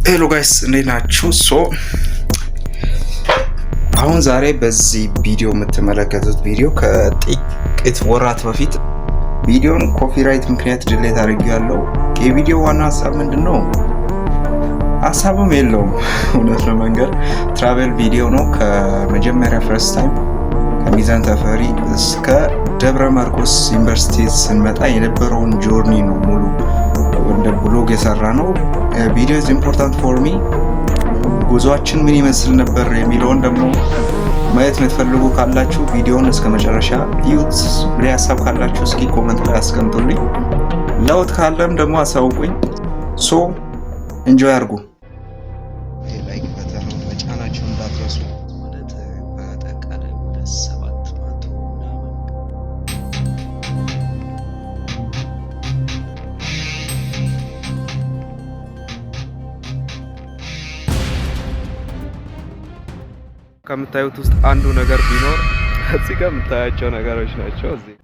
ሄሎ ጋይስ እንዴት ናችሁ? አሁን ዛሬ በዚህ ቪዲዮ የምትመለከቱት ቪዲዮ ከጥቂት ወራት በፊት ቪዲዮን ኮፒራይት ምክንያት ድሌት አድርጌያለሁ። የቪዲዮ ዋና ሀሳብ ምንድነው? ሀሳብም የለውም እውነት ለመንገር ትራቨል ቪዲዮ ነው። ከመጀመሪያ ፈርስት ታይም ከሚዛን ተፈሪ እስከ ደብረ ማርቆስ ዩኒቨርሲቲ ስንመጣ የነበረውን ጆርኒ ነው ሙሉ እንደ ብሎግ የሰራ ነው። ቪዲዮ ኢዝ ኢምፖርታንት ፎር ሚ። ጉዟችን ምን ይመስል ነበር የሚለውን ደግሞ ማየት የምትፈልጉ ካላችሁ ቪዲዮውን እስከ መጨረሻ እዩት። ብለ ሀሳብ ካላችሁ እስኪ ኮሜንት ላይ አስቀምጡልኝ። ለውጥ ካለም ደግሞ አሳውቁኝ። ኢንጆይ አድርጉ። ላይክ በተን መጫናችሁ እንዳትረሱ። ማለት በአጠቃላይ ወደ 700 ምናምን ከምታዩት ውስጥ አንዱ ነገር ቢኖር እዚህ ጋር የምታያቸው ነገሮች ናቸው። እዚህ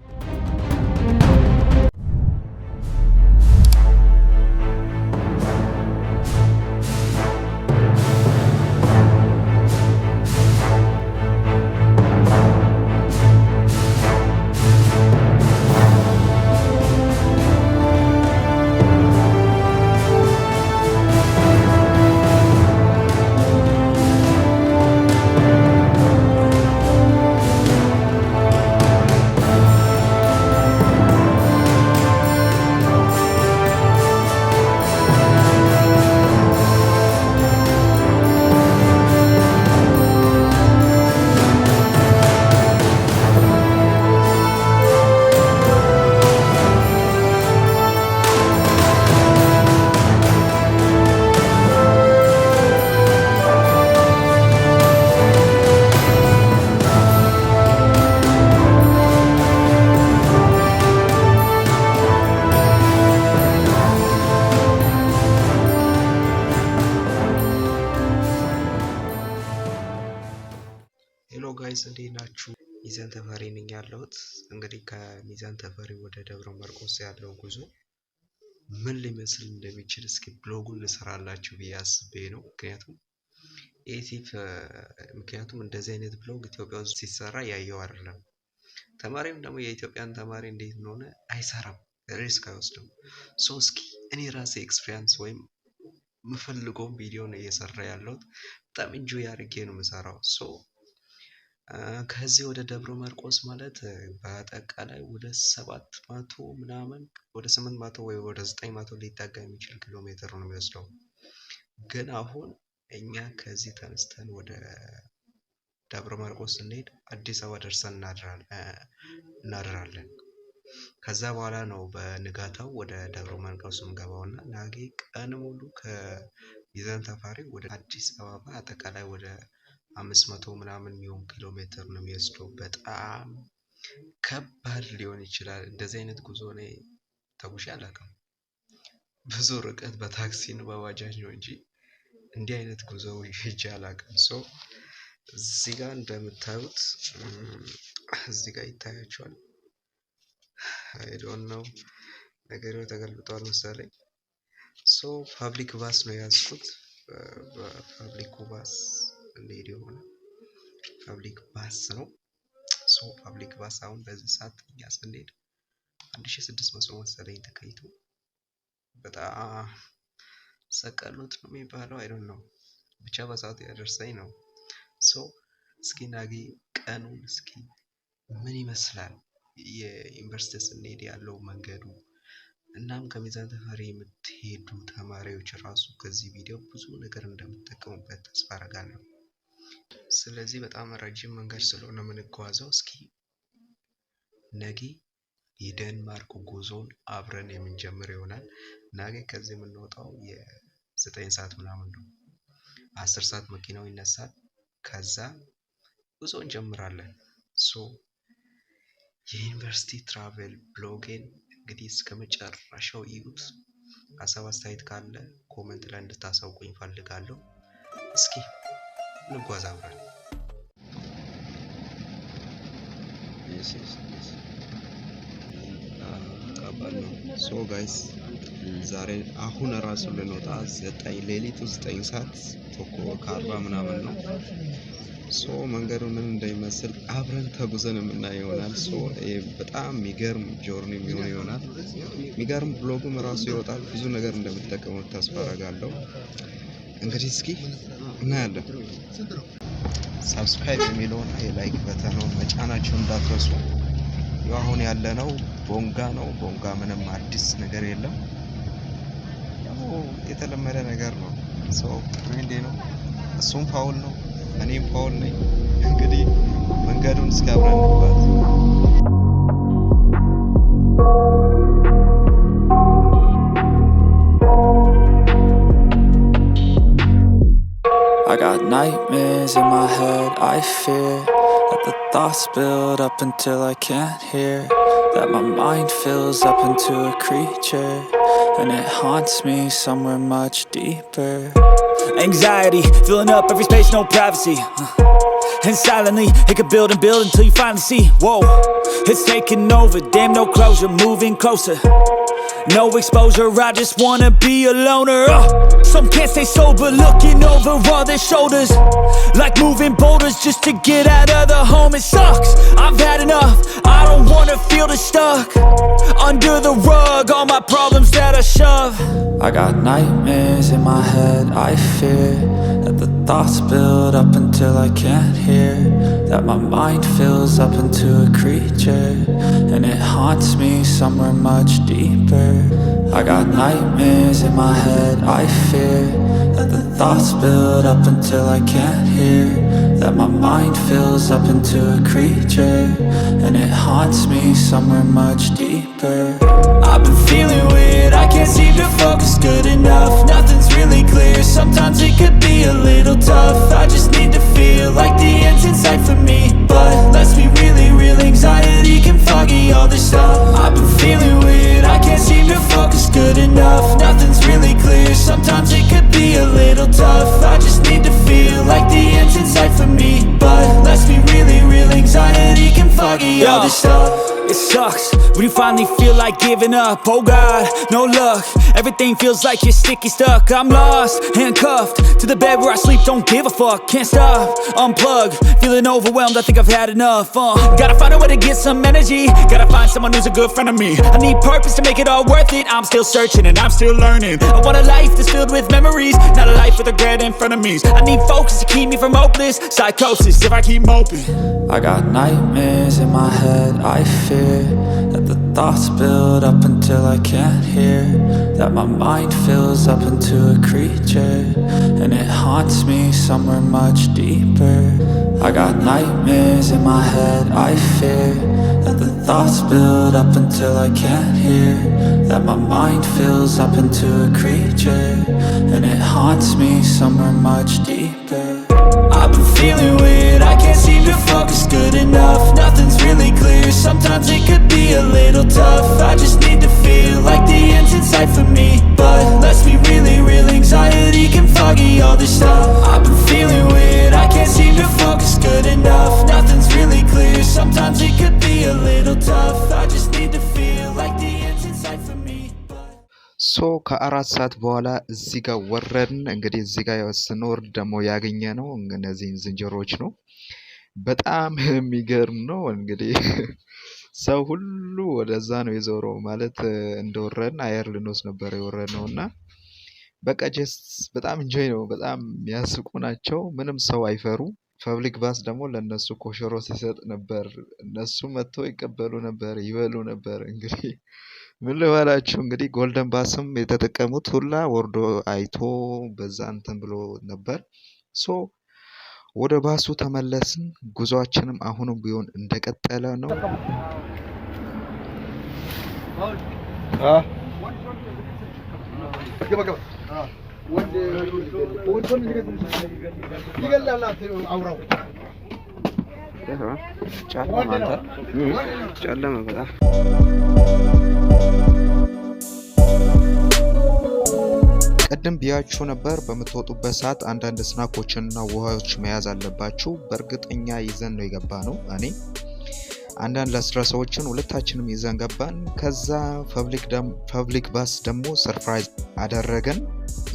ጋይስ እንዴት ናችሁ? ሚዛን ተፈሪ ነኝ ያለሁት። እንግዲህ ከሚዛን ተፈሪ ወደ ደብረ ማርቆስ ያለው ጉዞ ምን ሊመስል እንደሚችል እስኪ ብሎጉን ልሰራላችሁ ብዬ አስቤ ነው። ምክንያቱም እንደዚህ አይነት ብሎግ ኢትዮጵያ ውስጥ ሲሰራ ያየው አይደለም። ተማሪም ደግሞ የኢትዮጵያን ተማሪ እንዴት እንደሆነ አይሰራም፣ ሪስክ አይወስድም። እስኪ እኔ ራሴ ኤክስፒሪየንስ ወይም የምፈልገውን ቪዲዮ ነው እየሰራ ያለሁት። በጣም ኢንጆይ አድርጌ ነው የምሰራው። ከዚህ ወደ ደብረ ማርቆስ ማለት በአጠቃላይ ወደ 700 ምናምን ወደ 800 ወይ ወደ 900 ሊጠጋ የሚችል ኪሎ ሜትር ነው የሚወስደው። ግን አሁን እኛ ከዚህ ተነስተን ወደ ደብረ ማርቆስ ስንሄድ አዲስ አበባ ደርሰን እናድራለን። ከዛ በኋላ ነው በንጋታው ወደ ደብረ ማርቆስ የምገባውና ነገ ቀን ሙሉ ከሚዛን ተፈሪ ወደ አዲስ አበባ አጠቃላይ ወደ 500 ምናምን የሚሆን ኪሎ ሜትር ነው የሚወስደው። በጣም ከባድ ሊሆን ይችላል። እንደዚህ አይነት ጉዞ እኔ ተጉዤ አላውቅም። ብዙ ርቀት በታክሲ ነው በባጃጅ ነው እንጂ እንዲህ አይነት ጉዞ ሄጄ አላውቅም። እዚህ ጋር እንደምታዩት እዚህ ጋር ይታያቸዋል። አይ ዶንት ኖ ነገሩ ተገልብጧል መሰለኝ። ፐብሊክ ባስ ነው ያዝኩት። በፐብሊክ ባስ እንዴት የሆነ ፐብሊክ ባስ ነው። ፐብሊክ ባስ አሁን በዚህ ሰዓት እኛ ስንሄድ 1600 መሰለኝ ተከይቶ በጣም ሰቀሉት ነው የሚባለው። አይ ዶንት ኖ ብቻ በሰዓቱ ያደርሰኝ ነው። እስኪ ነገ ቀኑን እስኪ ምን ይመስላል የዩኒቨርሲቲ ስንሄድ ያለው መንገዱ። እናም ከሚዛን ተፈሪ የምትሄዱ ተማሪዎች ራሱ ከዚህ ቪዲዮ ብዙ ነገር እንደምትጠቀሙበት ተስፋ አደርጋለሁ። ስለዚህ በጣም ረጅም መንገድ ስለሆነ የምንጓዘው እስኪ ነገ የደንማርክ ጉዞን አብረን የምንጀምር ይሆናል። ነገ ከዚህ የምንወጣው የ9 ሰዓት ምናምን ነው። 10 ሰዓት መኪናው ይነሳል። ከዛ ጉዞ እንጀምራለን። የዩኒቨርሲቲ ትራቨል ብሎጌን እንግዲህ እስከ መጨረሻው እዩት። ሀሳብ አስተያየት ካለ ኮሜንት ላይ እንድታሳውቁኝ ፈልጋለሁ። እስኪ እንጓዝ አብረን። ከባድ ነው። ሶ ጋይስ ዛሬ አሁን ራሱ ልንወጣ 9 ሌሊቱ 9 ሰዓት ከ40 ምናምን ነው። ሶ መንገዱ ምን እንደሚመስል አብረን ተጉዘን የምናየው ይሆናል። ሶ በጣም የሚገርም ጆርኒ የሚሆን ይሆናል። የሚገርም ብሎግም ራሱ ይወጣል። ብዙ ነገር እንደምትጠቀሙት ተስፋ አደርጋለሁ። እንግዲህ እስኪ እናያለን። ሰብስክራይብ የሚለውን የላይክ በተኑን መጫናችሁ እንዳትረሱ። ያው አሁን ያለነው ቦንጋ ነው። ቦንጋ ምንም አዲስ ነገር የለም። ያው የተለመደ ነገር ነው። ሶ ፍሬንዴ ነው፣ እሱም ፋውል ነው፣ እኔም ፋውል ነኝ። እንግዲህ መንገዱን እስኪ አብረን እንጓዝ። I got nightmares in my head, I fear that the thoughts build up until I can't hear, that my mind fills up into a creature, and it haunts me somewhere much deeper. Anxiety, filling up every space, no privacy, and silently, it could build and build until you finally see, whoa, it's taking over, damn no closure, moving closer. No exposure, I just wanna be a loner. Some can't stay sober, looking over all their shoulders, like moving boulders just to get out of the home. It sucks, I've had enough, I don't wanna feel the stuck under the rug, all my problems that I shove. I got nightmares in my head, I fear that the thoughts build up until I can't hear, that my mind fills up into a creature, and it haunts me somewhere much deeper. I got nightmares in my head, I fear that the thoughts build up until I can't hear, that my mind fills up into a creature, and it haunts me somewhere much deeper. I've been feeling weird, I can't seem to focus good enough, nothing's really clear, sometimes it could be a little tough, I just need to feel like the end's in sight for me, but let's be really real, anxiety can foggy all this stuff. I've been feeling weird, I can't seem to focus good enough, nothing's really clear, sometimes it could be a little tough, I just need to feel like the end's in sight for me, but let's be really real, anxiety can foggy all this stuff. It sucks when you finally feel like giving up. Oh God, no luck, everything feels like you're sticky stuck. I'm lost, handcuffed to the bed where I sleep, don't give a fuck. Can't stop, unplug, feeling overwhelmed, I think I've had enough. Gotta find a way to get some energy, gotta find someone who's a good friend of me. I need purpose to make it all worth it, I'm still searching and I'm still learning. I want a life that's filled with memories, not a life with regret and frenemies. I need focus to keep me from hopeless psychosis if I keep moping. I got nightmares in my head, I fear that the thoughts build up until I can't hear, that my mind fills up into a creature, and it haunts me somewhere much deeper. I got nightmares in my head, I fear that the thoughts build up until I can't hear, that my mind fills up into a creature, and it haunts me somewhere much deeper. I've been feeling weird, I can't seem to focus good enough, nothing's really clear, sometimes it could be a little tough, I just need to feel like the end's in sight for me, but let's be really real, anxiety can foggy all this stuff. I've been feeling weird, I can't seem to focus good enough, nothing's really clear, sometimes it could be a little tough, I just need to feel like the end's in sight for me. ሶ ከ4 ሰዓት በኋላ እዚህ ጋር ወረድን። እንግዲህ እዚህ ጋር ስንወርድ ደግሞ ያገኘ ነው እነዚህን ዝንጀሮዎች ነው። በጣም የሚገርም ነው። እንግዲህ ሰው ሁሉ ወደዛ ነው የዞረው። ማለት እንደወረድን አየር ልንወስድ ነበር የወረድነው እና በቃ ጀስት በጣም ኢንጆይ ነው። በጣም የሚያስቁ ናቸው። ምንም ሰው አይፈሩ። ፐብሊክ ባስ ደግሞ ለነሱ ኮሸሮ ሲሰጥ ነበር። እነሱ መጥተው ይቀበሉ ነበር፣ ይበሉ ነበር። እንግዲህ ምን ልበላችሁ፣ እንግዲህ ጎልደን ባስም የተጠቀሙት ሁላ ወርዶ አይቶ በዛ እንትን ብሎ ነበር። ሶ ወደ ባሱ ተመለስን። ጉዟችንም አሁንም ቢሆን እንደቀጠለ ነው። ጨለመ በጣም። ቅድም ብያችሁ ነበር በምትወጡበት ሰዓት አንዳንድ ስናኮችንና ውሃዎች መያዝ አለባችሁ። በእርግጠኛ ይዘን ነው የገባ ነው። እኔ አንዳንድ ለ10 ሰዎችን ሁለታችንም ይዘን ገባን። ከዛ ፐብሊክ ባስ ደግሞ ሰርፕራይዝ አደረገን።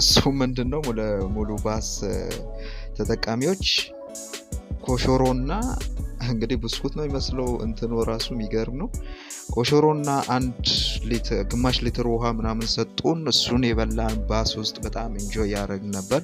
እሱ ምንድነው ሙሉ ባስ ተጠቃሚዎች ኮሾሮና እንግዲህ ብስኩት ነው የሚመስለው እንትኑ ራሱ የሚገርም ነው። ኮሾሮና ግማሽ ሊትር ውሃ ምናምን ሰጡን። እሱን የበላን ባስ ውስጥ በጣም ኢንጆይ ያደረግን ነበር።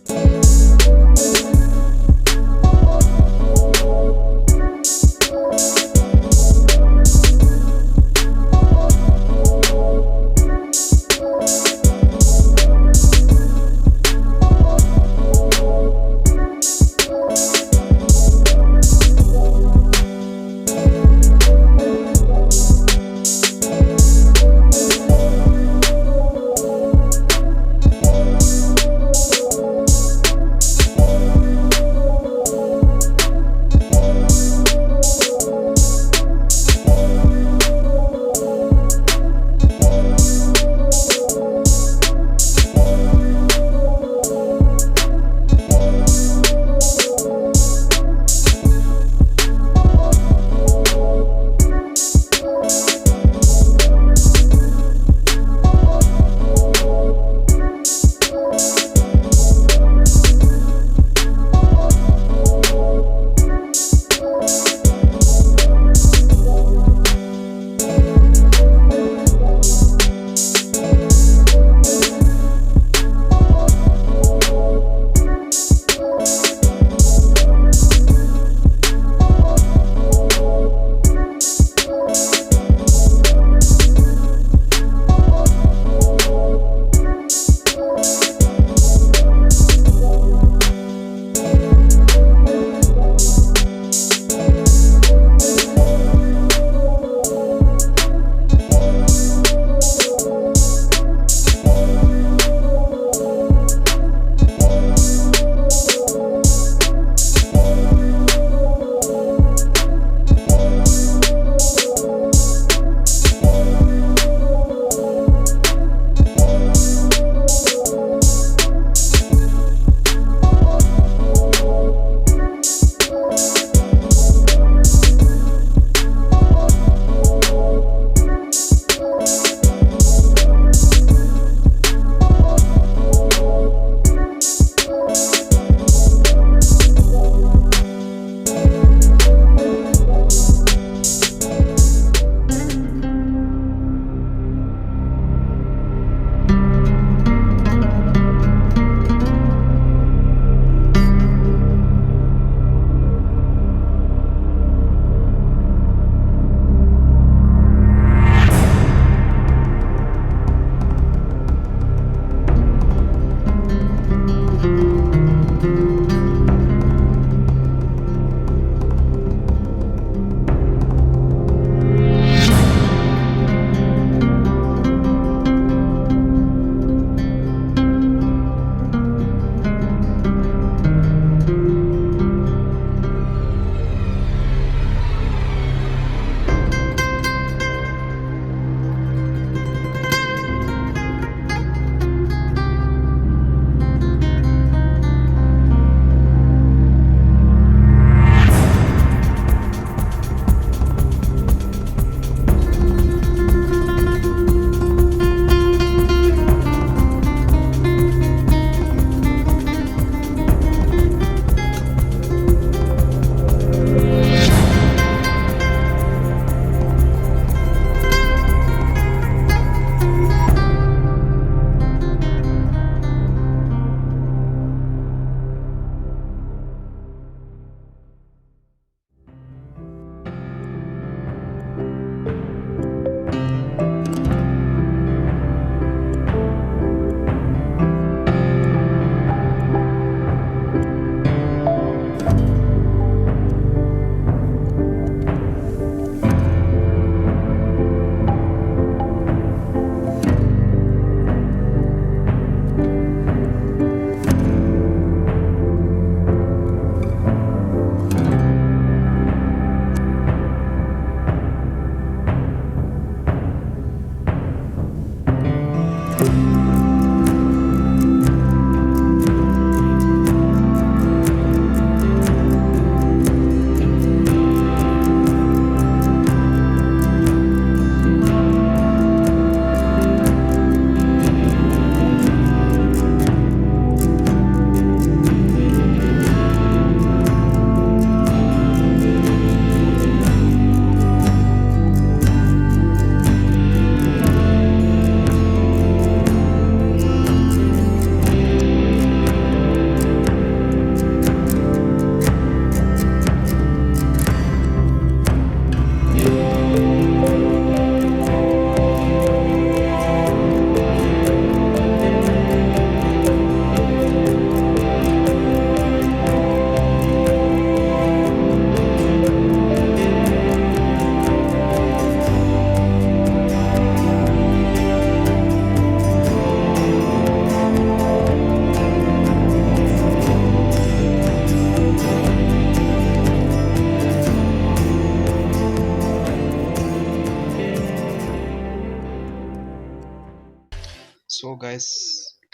ሶ ጋይስ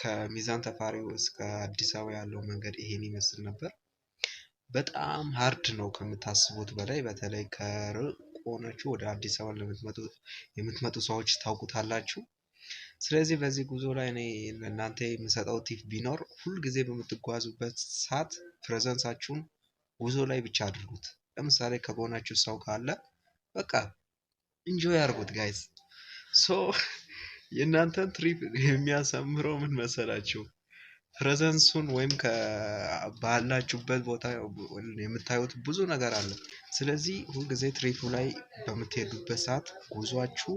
ከሚዛን ተፋሪ እስከ አዲስ አበባ ያለው መንገድ ይሄን ይመስል ነበር። በጣም ሃርድ ነው ከምታስቡት በላይ። በተለይ ከሩቅ ሆናችሁ ወደ አዲስ አበባ የምትመጡ ሰዎች ታውቁታላችሁ። ስለዚህ በዚህ ጉዞ ላይ እኔ ለእናንተ የምሰጠው ቲፕ ቢኖር ሁልጊዜ በምትጓዙበት ሰዓት ፕሬዘንሳችሁን ጉዞ ላይ ብቻ አድርጉት። ለምሳሌ ከጎናችሁ ሰው ካለ በቃ ኢንጆይ አድርጉት ጋይስ። ሶ የእናንተን ትሪፕ የሚያሳምረው ምን መሰላችሁ? ፕሬዘንሱን ወይም ባላችሁበት ቦታ የምታዩት ብዙ ነገር አለ። ስለዚህ ሁልጊዜ ትሪፑ ላይ በምትሄዱበት ሰዓት ጉዟችሁ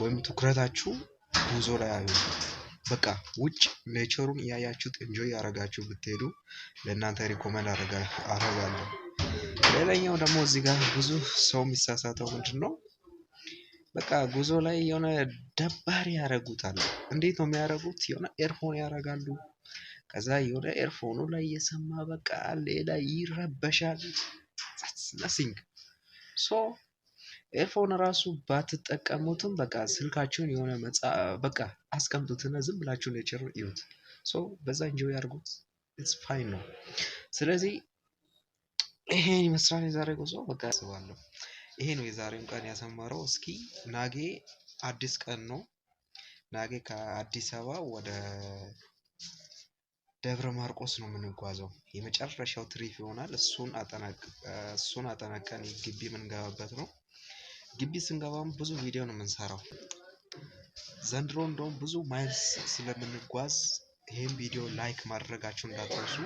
ወይም ትኩረታችሁ ጉዞ ላይ አዩ። በቃ ውጭ ኔቸሩን እያያችሁት ኢንጆይ ያደረጋችሁ ብትሄዱ ለእናንተ ሪኮመንድ አደርጋለሁ። ሌላኛው ደግሞ እዚህ ጋር ብዙ ሰው የሚሳሳተው ምንድን ነው? በቃ ጉዞ ላይ የሆነ ደባሪ ያደርጉታል። እንዴት ነው የሚያደርጉት? የሆነ ኤርፎን ያደርጋሉ። ከዛ የሆነ ኤርፎኑ ላይ የሰማ በቃ ሌላ ይረበሻል። ነሲንግ ሶ ኤርፎን ራሱ ባትጠቀሙትም በቃ ስልካችሁን የሆነ በቃ አስቀምጡትና ዝም ብላችሁ ኔቸር እዩት። ሶ በዛ ኢንጆይ ያድርጉት። ኢትስ ፋይን ነው። ስለዚህ ይሄን ይመስላል የዛሬ ጉዞ። በቃ አስባለሁ ይሄ ነው የዛሬውን ቀን ያሰማረው። እስኪ ናጌ አዲስ ቀን ነው። ናጌ ከአዲስ አበባ ወደ ደብረ ማርቆስ ነው የምንጓዘው። የመጨረሻው ትሪፕ ይሆናል። እሱን አጠናቀን ግቢ የምንገባበት ነው። ግቢ ስንገባም ብዙ ቪዲዮ ነው የምንሰራው። ዘንድሮ እንደውም ብዙ ማይልስ ስለምንጓዝ ይሄን ቪዲዮ ላይክ ማድረጋችሁ እንዳትረሱ።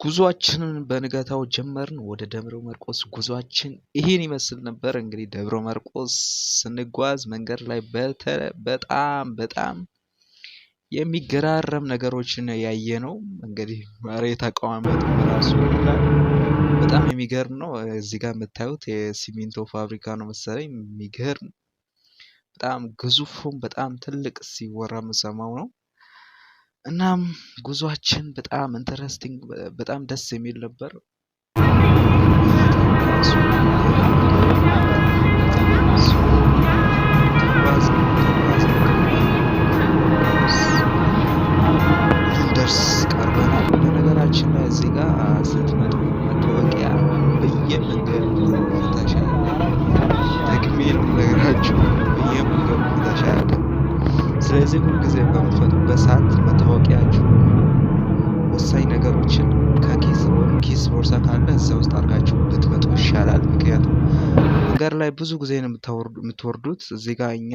ጉዟችንን በንጋታው ጀመርን። ወደ ደብረ ማርቆስ ጉዟችን ይሄን ይመስል ነበር። እንግዲህ ደብረ ማርቆስ ስንጓዝ መንገድ ላይ በጣም የሚገራረም ነገሮችን ያየ ነው። እንግዲህ መሬት አቀማመጡ ራሱ በጣም የሚገርም ነው። እዚህ ጋር የምታዩት የሲሚንቶ ፋብሪካ ነው መሰለኝ። የሚገርም በጣም ግዙፉም በጣም ትልቅ ሲወራ የምሰማው ነው። እናም ጉዟችን በጣም ኢንተረስቲንግ በጣም ደስ የሚል ነበር። ደርስ ቀርበናል። በነገራችን ላይ እዚህ ጋር ስትመጡ መታወቂያ በየመንገዱ ፍተሻ ደግሜ ነው ነገራችሁ፣ በየመንገዱ ፍተሻ ያለ። ስለዚህ ሁልጊዜ በምትመጡበት ሰዓት መታወቂያችሁ ወሳኝ ነገሮችን ኪስ ቦርሳ ካለ እዛ ውስጥ አድርጋችሁ ብትመጡ ይሻላል። ምክንያቱም መንገድ ላይ ብዙ ጊዜ ነው የምትወርዱት። እዚህ ጋር እኛ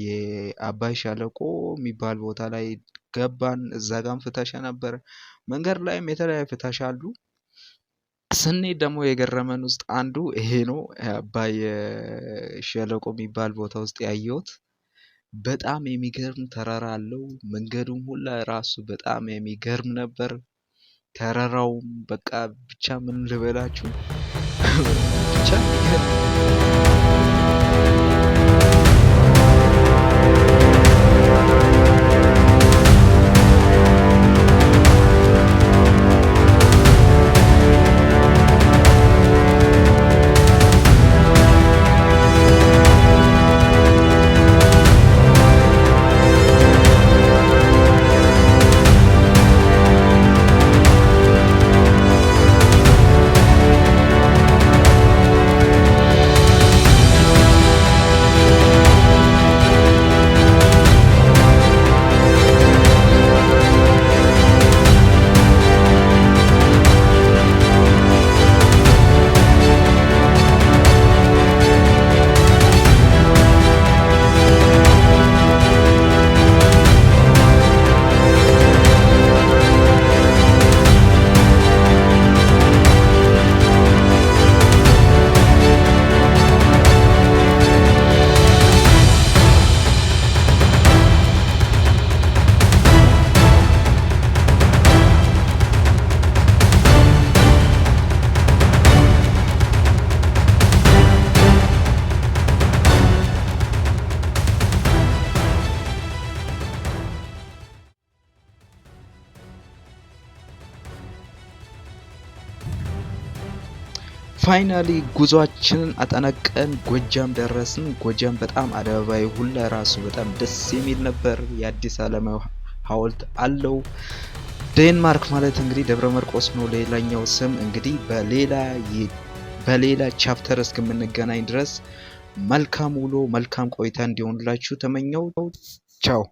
የአባይ ሸለቆ የሚባል ቦታ ላይ ገባን። እዛ ጋም ፍተሻ ነበር። መንገድ ላይም የተለያዩ ፍተሻ አሉ። ስንሄድ ደግሞ የገረመን ውስጥ አንዱ ይሄ ነው። አባይ ሸለቆ የሚባል ቦታ ውስጥ ያየሁት በጣም የሚገርም ተራራ አለው። መንገዱም ሁላ ራሱ በጣም የሚገርም ነበር። ተራራውም በቃ ብቻ ምን ልበላችሁ ብቻ ፋይናሊ ጉዟችንን አጠናቀን ጎጃም ደረስን። ጎጃም በጣም አደባባይ ሁላ ራሱ በጣም ደስ የሚል ነበር። የአዲስ ዓለም ሐውልት አለው። ዴንማርክ ማለት እንግዲህ ደብረ ማርቆስ ነው ሌላኛው ስም። እንግዲህ በሌላ ቻፕተር እስከምንገናኝ ድረስ መልካም ውሎ መልካም ቆይታ እንዲሆንላችሁ ተመኘው። ቻው